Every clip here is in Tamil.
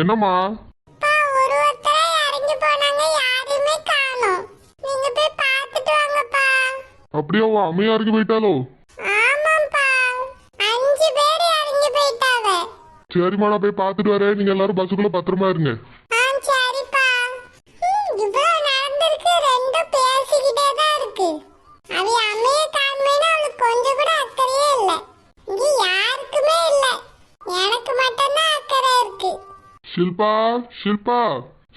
என்னம்மா? அப்படியே அம்மையாருக்கு போயிட்டாலோ? சரிம்மா, நான் போய் பார்த்துட்டு வரேன். நீங்க எல்லாரும் பஸ்ஸுக்குள்ள பத்திரமா இருங்க. ஷில்பா, ஷில்பா,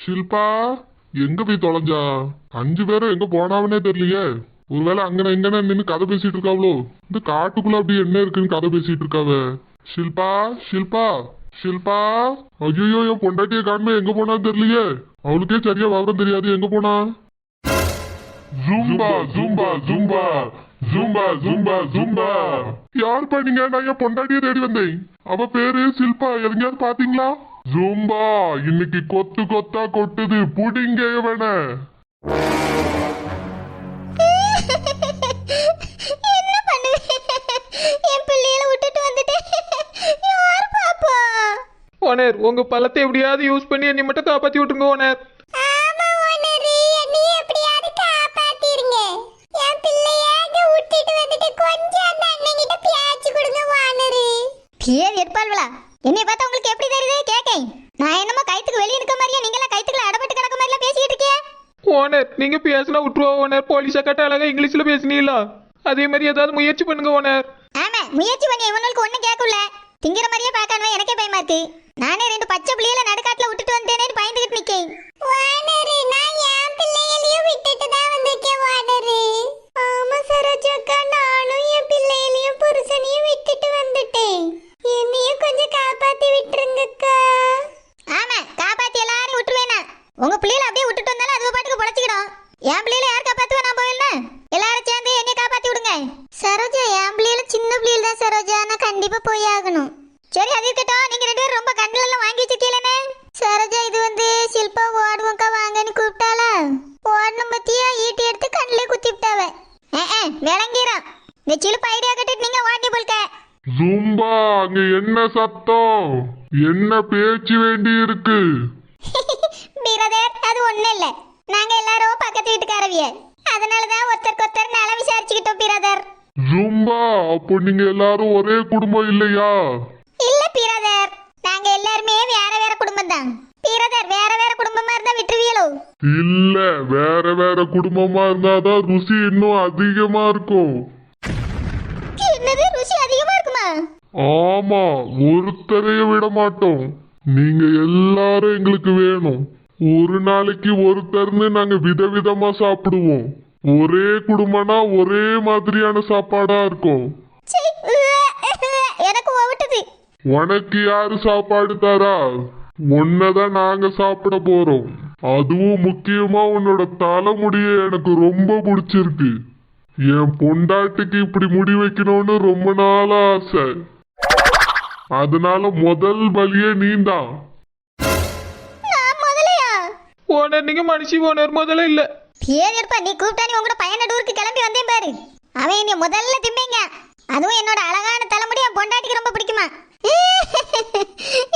ஷில்பா எங்க போய் தொலைஞ்சா? 5 பேரும் எங்க போனாவனே தெரியலையே. ஒருவேளை அங்கன எங்கன நின்று கதை பேசிட்டு இருக்காவளோ? இந்த காட்டுக்குள்ள அப்படி என்ன இருக்குன்னு கதை பேசிட்டு இருக்காவ. ஷில்பா, ஷில்பா, ஷில்பா. ஐயோ, என் பொண்டாட்டிய காணுமே, எங்க போனா தெரியலையே. அவளுக்கே சரியா விவரம் தெரியாது, எங்க போனா? Zumba Zumba Zumba Zumba Zumba Zumba. யார் பண்ணீங்க? நான் என் பொண்டாட்டிய தேடி வந்தேன். அவ பேரு ஷில்பா. எங்கேயாவது பாத்தீங்களா? ஜூம்பா இன்னைக்கு கொத்து கொத்தா கொட்டுது, புடிங்க வேண. என்ன பண்ணுவேன்? என் பிள்ளைகளை விட்டுட்டு வந்துட்டேன். யார் பாப்பா? ஓனர், உங்க பழத்தை எப்படியாவது யூஸ் பண்ணி என்னை மட்டும் காப்பாத்தி விட்டுருங்க ஓனர். ஆமா ஓனர், என்னை எப்படியாவது காப்பாத்திருங்க. என் பிள்ளையாக விட்டுட்டு வந்துட்டு கொஞ்சம் அந்த அண்ணன் கிட்ட பேச்சு கொடுங்க ஓனர். பேர் எடுப்பாள்வளா? என்னை பார்த்தா உங்களுக்கு எப்படி தெரியுது? கேக்கேன். நான் என்னமோ கைத்துக்கு வெளியே நிற்க மாதிரியா, நீங்களா கைத்துக்குள்ள அடப்பட்டு கிடக்க மாதிரிலாம் பேசிக்கிட்டு இருக்கே. ஓனர், நீங்க பேசினா விட்டுருவா ஓனர். போலீஸா கட்ட அழகா இங்கிலீஷ்ல பேசினீங்களா? அதே மாதிரி ஏதாவது முயற்சி பண்ணுங்க ஓனர். ஆமா, முயற்சி பண்ணி இவனுக்கு ஒண்ணும் கேட்கல. திங்கிற மாதிரியே பார்க்காம எனக்கே பயமா இருக்கு. நானே 2 பச்சை பிள்ளைகளை நடுக்காட்டுல விட்டுட்டு வந்தேனேன்னு பயந்துகிட்டு நிக்கேன். வானரு, நான் என் பிள்ளைகளையும் விட்டுட்டு தான் வந்திருக்கேன் வானரு. ஆமா சரோஜாக்கா, நானும் என் பிள்ளைகளையும் புருஷனையும் விட்டுட்டு வந்துட்டேன். என்னையும் கொஞ்சம் காப்பாத்தி விட்டுருங்கக்கா. ஆமா, காப்பாத்தி எல்லாரையும் விட்டுருவேனா? உங்க பிள்ளைகளை அப்படியே விட்டுட்டு வந்தாலும் அது பாட்டுக்கு பொழைச்சிக்கிடும். என் பிள்ளைகளை யார் காப்பாத்துவா? நான் போயிடல. எல்லாரும் சேர்ந்து என்னை காப்பாத்தி விடுங்க. சரோஜா, என் பிள்ளைகள சின்ன பிள்ளைகள் தான் சரோஜா, நான் கண்டிப்பா போய் ஆகணும். சரி, அது இருக்கட்டும். நீங்க 2 பேரும் ரொம்ப கண்ணுல எல்லாம் வாங்கி வச்சிருக்கீங்களே. சரோஜா, இது வந்து ஷில்பா ஓடுவோம்க்கா வாங்கன்னு கூப்பிட்டாளா? ஓடணும் பத்தியா ஈட்டி எடுத்து கண்ணிலே குத்தி விட்டாவ. விளங்கிறோம். இந்த சிலுப்பு ஐடியா கட்டிட்டு நீங்க ஓடி போல்க. ஜூம்பா, அங்க என்ன சத்தம்? என்ன பேச்சு வேண்டி இருக்கு? பிரதர், அது ஒண்ணும் இல்ல. நாங்க எல்லாரும் பக்கத்து வீட்டுக்காரவிய, அதனாலதான் ஒருத்தருக்கு ஒருத்தர் நல விசாரிச்சுக்கிட்டோம் பிரதர். ஜூம்பா, அப்போ நீங்க எல்லாரும் ஒரே குடும்பம் இல்லையா? இல்ல பிரதர், நாங்க எல்லாருமே வேற வேற குடும்பம் தான். பிரதர், வேற வேற குடும்பமா இருந்தா விட்டுருவீங்களோ? இல்ல, வேற வேற குடும்பமா இருந்தாதான் ருசி இன்னும் அதிகமா இருக்கும். என்னது, ருசி அதிகமா இருக்குமா? ஆமா, ஒருத்தரையும் விட மாட்டோம். நீங்க எல்லாரும் எங்களுக்கு வேணும். ஒரு நாளைக்கு ஒருத்தர்னு நாங்க விதவிதமா சாப்பிடுவோம். ஒரே குடும்பம்னா ஒரே மாதிரியான சாப்பாடா இருக்கும். எனக்கு ஓவிட்டது. உனக்கு யாரு சாப்பாடு தரா? உன்னதான் நாங்க சாப்பிட போறோம். அதுவும் முக்கியமா உன்னோட தலைமுடிய எனக்கு ரொம்ப பிடிச்சிருக்கு. என் பொண்டாட்டிக்கு இப்படி முடி வைக்கணும்னு ரொம்ப நாள் ஆசை. அதனால முதல் பலியே நீந்தான். ஓனர், நீங்க மனுஷி ஓனர், முதல்ல இல்ல. பேர் எடுப்பா, நீ கூப்பிட்டா நீ உங்களோட பையன் ஊருக்கு கிளம்பி வந்தேன் பாரு. அவன் என்னை முதல்ல திம்பிங்க. அதுவும் என்னோட அழகான தலைமுடி என் பொண்டாட்டிக்கு ரொம்ப பிடிக்குமா?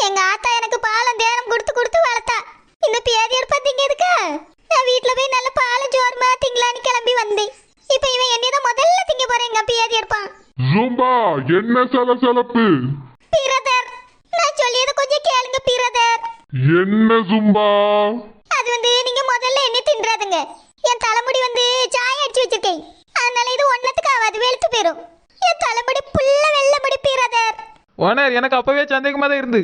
எங்க ஆத்தா எனக்கு பாலம் தேரம் கொடுத்து கொடுத்து வளர்த்தா. இந்த பேர் எடுப்பா திங்கிறதுக்கா நான் வீட்டுல போய் நல்ல பாலம் சோறுமா திங்கலான்னு கிளம்பி வந்தேன். இப்ப இவன் என்னதான் முதல்ல திங்க போறேங்க பேர் எடுப்பான். ஜூம்பா, என்ன சலசலப்பு? பிரதர், நான் சொல்லியதை கொஞ்சம் கேளுங்க பிரதர். என்ன ஜூம்பா? அது வந்து நீங்க முதல்ல என்ன தின்றாதுங்க. என் தலைமுடி வந்து சாயம் அடிச்சு வச்சிருக்கேன். அதனால இது ஒன்னத்துக்கு ஆகாது, வெளுத்து போயிடும். என் தலைமுடி புல்ல வெள்ளை முடி பிரதர். ஓனர், எனக்கு அப்பவே சந்தேகமா தான் இருந்து.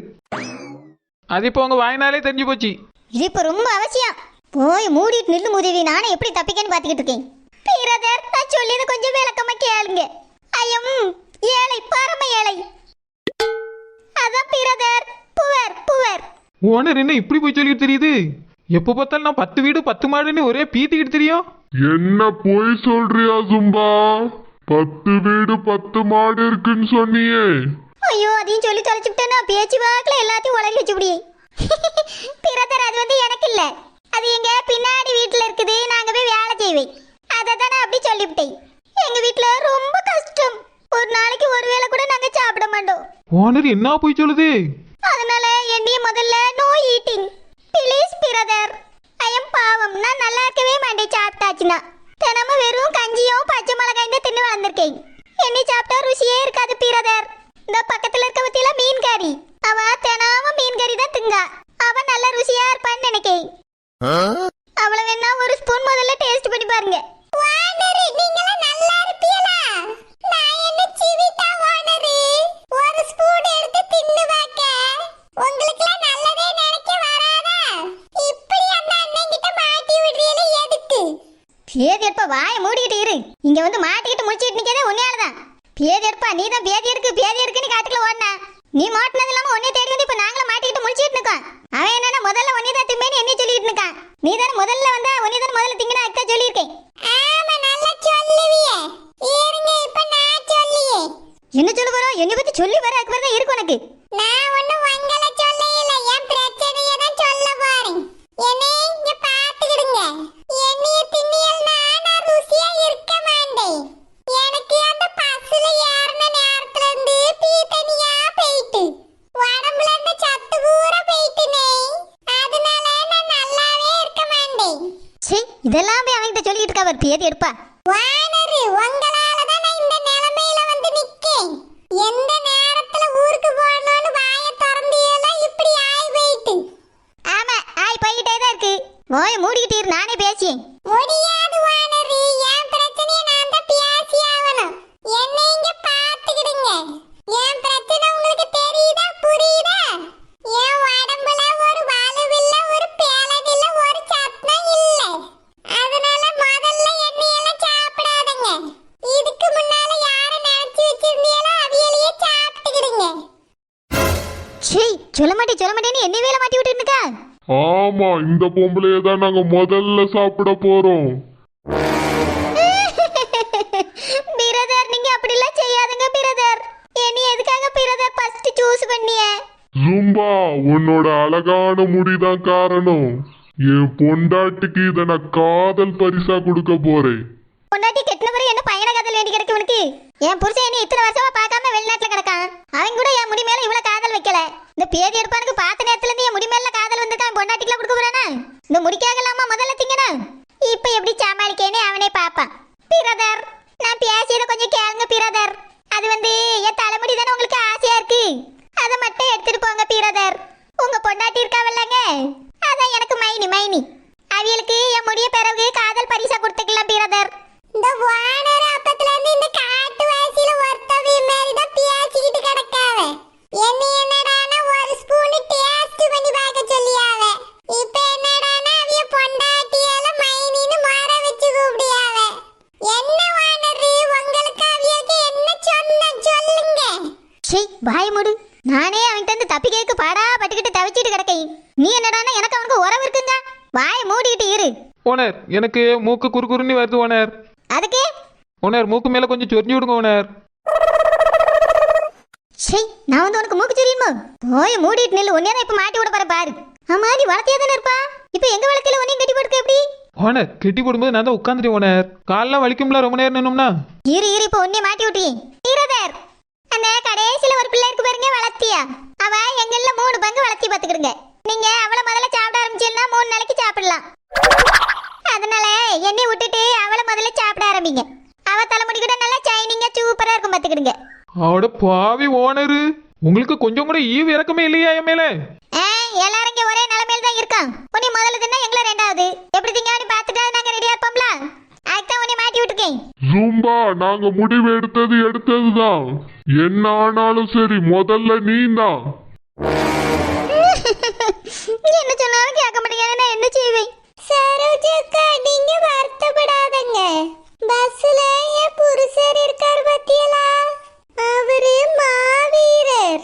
அது இப்போ உங்க வாய்னாலே தெரிஞ்சு போச்சு. இது இப்ப ரொம்ப அவசியம். போய் மூடிட்டு நில்லு முதவி, நானே எப்படி தப்பிக்கன்னு பாத்துக்கிட்டு இருக்கேன். பிரதர், நான் சொல்லியதை கொஞ்சம் விளக்கமா கேளுங்க. ஐயம் ஏழை, பரம ஏழை. அதான் பிரதர், புவர் புவர். ஓனர், என்ன இப்படி போய் சொல்லிட்டு தெரியுது? எப்போ பார்த்தாலும் நான் 10 வீடு 10 மாடுன்னு ஒரே பீத்திக்கிட்டு தெரியும். என்ன போய் சொல்றியா ஜும்பா? 10 வீடு 10 மாடு இருக்குன்னு சொன்னியே. ஐயோ, அதையும் சொல்லி தொலைச்சுட்டேன்னா பேச்சு வாக்குல எல்லாத்தையும் உலகி வச்சுபடியே. பிரதர், அது வந்து எனக்கு இல்ல, அது எங்க பின்னாடி வீட்டுல இருக்குது. நாங்க போய் வேலை செய்வேன். அதை தானே அப்படி சொல்லிவிட்டேன். எங்க வீட்டுல ரொம்ப கஷ்டம். ஒரு நாளைக்கு ஒரு வேளை கூட நாங்க சாப்பிட மாட்டோம். ஓனர், என்ன போய் சொல்லுது? அதனால என்னைய முதல்ல no eating please brother. I am பாவம், நான் நல்லா இருக்கவே மாட்டேன் சாப்பிட்டாச்சுன்னா. தினமும் வெறும் கஞ்சியும் பச்சை மிளகாயும் தான் தின்னு வளர்ந்துருக்கேன். என்னை சாப்பிட்டா ருசியே இருக்காது பிரதர். இந்த பக்கத்துல இருக்க பத்தியில மீன் கறி, அவ தினமும் மீன் கறி தான் திங்கா. அவ நல்ல ருசியா இருப்பான்னு நினைக்கேன். அவளை வேணா ஒரு ஸ்பூன் முதல்ல டேஸ்ட் பண்ணி பாருங்க. வானரு, நீங்களா நல்லா இருப்பீங்களா? நான் என்ன சிவிதா வானரு, ஒரு ஸ்பூன் எடுத்து தின்னு பாக்க. உங்களுக்குலாம் நல்லதே நினைக்க வராதா? இப்படி அந்த அண்ணன் கிட்ட மாட்டி விடுறீல எதுக்கு? பேதி எடுப்பா, வாயை மூடிக்கிட்டு இரு. இங்க வந்து மாட்டிக்கிட்டு முடிச்சிட்டு நிக்கதே உன்னையாலதான். பேதி எடுப்பா, நீ தான் பேதி இருக்குன்னு காட்டுக்குள்ள ஓடுனா. நீ மாட்டினது இல்லாம உன்னைய தேடி வந்து இப்ப நாங்களும் மாட்டிக்கிட்டு முடிச்சிட்டு இருக்கோம். அவன் என்னன்னா முதல்ல உன்னைய தான் திம்பேன்னு என்னைய சொல்லிட்டு இருக்கான். நீ தானே முதல்ல வந்தா, உன்னைய தானே முதல்ல திங்கினா அக்கா சொல்லியிருக்கேன். ஆமா, நல்லா சொல்லுவியே. இருங்க, இப்ப நான் சொல்லியே. என்ன சொல்ல போறோம்? என்னை பத்தி சொல்லி வர அக்கறை தான் இருக்கு உனக்கு. நான் ஒண்ணும் வங்கல சொல்ல இல்ல, என் பிரச்சனையை தான் சொல்ல போறேன். என்னை இங்க பாத்துக்கிடுங்க. என்னைய திண்ணியல்னா நான் ருசியா இருக்க மாட்டேன். எனக்கு அந்த பஸ்ல ஏறின நேரத்துல இருந்து பீ தனியா போயிட்டு உடம்புல இந்த சத்து பூரா போயிட்டுனே. அதனால நான் நல்லாவே இருக்க மாட்டேன். சரி, இதெல்லாம் போய் அவன்கிட்ட சொல்லிட்டு இருக்கா. அவர் பேதி எடுப்பா. வானரு, உங்களால தான் நான் இந்த நிலைமையில வந்து நிக்கேன். எந்த நேரத்துல ஊருக்கு போகணும்னு வாயை திறந்தியெல்லாம் இப்படி ஆய் போயிட்டு. ஆமா, ஆய் போயிட்டே தான் இருக்கு. வாயை மூடிக்கிட்டு இரு, நானே பேசியேன். முடியாது வானரு, என் பிரச்சனையை நான் தான் பேசி ஆகணும். என்னை இங்க பாத்துக்கிடுங்க. என் பிரச்சனை உங்களுக்கு தெரியுதா, புரியுதா? என் உடம்புல ஒரு வலுவில்ல, ஒரு பேலனில்ல, ஒரு சத்தம் இல்ல. அதனால முதல்ல எண்ணெயெல்லாம் சாப்பிடாதீங்க. இதுக்கு முன்னால யாரை நினைச்சு வச்சிருந்தீங்களோ அவியலையே சாப்பிட்டுக்கிடுங்க. சீ, சொல்ல மாட்டேன்னு என்ன வேலை மாட்டி விட்டு இருக்கா? ஆமா, இந்த பொம்பளைய தான் நாங்க முதல்ல சாப்பிட போறோம். பிரதர், நீங்க அப்படிலாம் செய்யாதீங்க பிரதர். என்னை எதுக்காக பிரதர் ஃபர்ஸ்ட் சூஸ் பண்ணிய? ஜும்பா, உன்னோட அழகான முடிதான் காரணம். என் பொண்டாட்டிக்கு இத நான் காதல் பரிசா கொடுக்க போறேன். பொண்டாட்டி கெட்டின பிறகு என்ன பையன காதல் வேண்டி கிடக்கு உனக்கு? என் புருஷன் என்ன இத்தனை வருஷமா பார்க்காம வெளிநாட்டுல கிடக்கான். அவன் கூட என் முடி மேல இவ்வளவு காதல் வைக்கல. இந்த பேதி எடுப்பானுக்கு பார்த்த நேரத்துல இருந்து என் முடி மேல காதல் வந்திருக்கான். பொண்டாட்டிக்குள்ள கொடுக்க போறானா? இந்த முடிக்காகலாமா முதல்ல திங்கனா? இப்ப எப்படி சமாளிக்கேன்னு அவனே பாப்பான். பிரதர், நான் பேசியதை கொஞ்சம் கேளுங்க பிரதர். அது வந்து என் தலைமுடி தானே உங்களுக்கு ஆசையா இருக்கு. அதை மட்டும் எடுத்துட்டு போங்க பிரதர். உங்க பொண்டாட்டி இருக்காவல்லங்க, அதான் எனக்கு மைனி. அவியலுக்கு என் முடிய பிறகு காதல் பரிசா கொடுத்துக்கலாம் பிரதர். இந்த வானர அப்பத்துல இருந்து இந்த காட்டு வாசியில ஒருத்தவி மாதிரி தான் பேசிக்கிட்டு கிடக்காவ. என்னடானா ஒரு ஸ்பூன் டேஸ்ட் பண்ணி பார்க்க சொல்லியாவ. இப்ப என்னடானா அவிய பொண்டாட்டியால மைனின்னு மாற வச்சு கூப்பிடியாவ. என்ன வானரு, உங்களுக்கு அவியலுக்கு என்ன சொன்னேன் சொல்லுங்க. சீ, வாய் மூடு. நானே அவன்கிட்ட இருந்து தப்பி கேட்க பாடா பட்டுக்கிட்டு தவிச்சிட்டு கிடக்கேன். நீ என்னடானா எனக்கு அவனுக்கு உறவு இருக்குங்க. வாய் மூடிக்கிட்டு இரு. ஓனர், எனக்கு மூக்கு குறுகுறுன்னு வருது ஓனர். அதுக்கு ஓனர், மூக்கு மேல கொஞ்சம் சொரிஞ்சு விடுங்க ஓனர். சீ, நான் வந்து உனக்கு மூக்கு தெரியுமா? போய் மூடிட்டு நில்லு. ஒன்னே தான் இப்ப மாட்டி விட போற பாரு. ஆமா, நீ வளர்த்தியா தானே இருப்பா. இப்ப எங்க வளர்க்கல உன்னையும் கட்டி போட்டுக்க எப்படி? ஓனர், கெட்டி போடும்போது நான் தான் உட்காந்துட்டேன் ஓனர். காலெல்லாம் வலிக்கும்ல ரொம்ப நேரம் நின்னோம்னா. இரு இப்ப உன்னை மாட்டி விட்டேன். பிரதர், அந்த கடைசியில ஒரு பிள்ளை இருக்கு பாருங்க, வளர்த்தியா? அவ எங்கள்ல 3 பங்கு வளர்த்தி பாத்துக்கிடுங்க. நீங்க அவளை முதல்ல சாப்பிட ஆரம்பிச்சீங்கன்னா 3 நாளைக்கு சாப்பிடலாம். அதனால என்னை விட்டுட்டு அவளை முதல்ல சாப்பிட ஆரம்பிங்க. அவ தலைமுடி கூட நல்லா ஷைனிங்கா சூப்பரா இருக்கும் பாத்துக்கிடுங்க. அவட பாவி ஓனரு, உங்களுக்கு கொஞ்சம் கூட ஈவு இறக்கமே இல்லையா என் மேல? எல்லாரும் இங்க ஒரே நிலைமையில தான் இருக்கான். உன்னை முதல்ல தின்னா எங்களை ரெண்டாவது. எப்படி திங்க பாத்துட்டா நாங்க ரெடியா இருப்போம்ல. அதுதான் உன்னை மாட்டி விட்டுருக்கேன். ஜும்பா, நாங்க முடிவு எடுத்ததுதான். என்ன ஆனாலும் சரி, முதல்ல நீ தான். என்ன சொன்னாலும் கேட்க மாட்டேங்க, என்ன செய்வேன்? சரோஜாக்கா, நீங்க வருத்தப்படாதங்க. பஸ்ல என் புருஷர் இருக்காரு பத்தியலா, அவரு மாவீரர்.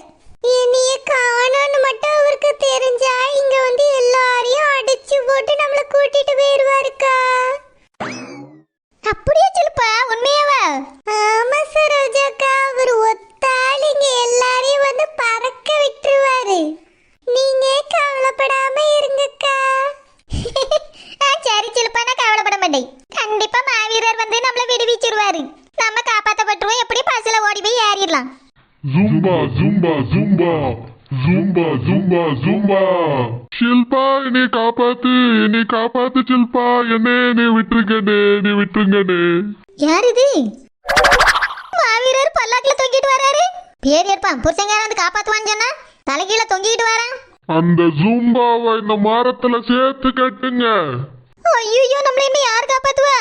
இனிய காணோன்னு மட்டும் அவருக்கு தெரிஞ்சா இங்க வந்து எல்லாரையும் அடிச்சு போட்டு நம்மள கூட்டிட்டு போயிருவாருக்கா. அப்படியே சொல்லுப்பா, உண்மையாவா? ஆமா சரோஜாக்கா, அவர் ஒத்தாள் இங்க எல்லாரையும் வந்து பறக்க விட்டுருவாரு. நீங்க கவலைப்படாம இருங்கக்கா. சரி சிலுப்பா, நான் கவலைப்பட மாட்டேன். கண்டிப்பா மாவீரர் வந்து நம்மள விடுவிச்சிருவாரு. நம்ம காப்பாத்தப்பட்டுருவோம். எப்படி பஸ்ல ஓடி போய் ஏறிடலாம். Zumba, Zumba Zumba Zumba. Shilpa என்னை காப்பாத்து ஷில்பா, என்னை விட்டுருங்கண்ணே. யார் இது? மாவீரர் பல்லாக்குல தொங்கிட்டு வராரு. பேர் ஏற்பான் புருஷங்கார வந்து காப்பாத்துவான்னு சொன்னா தலைகீழ தொங்கிட்டு வரான். அந்த ஜூம்பாவை இந்த மரத்துல சேர்த்து கட்டுங்க. ஐயோ நம்மள என்ன யார் காப்பாத்துவா?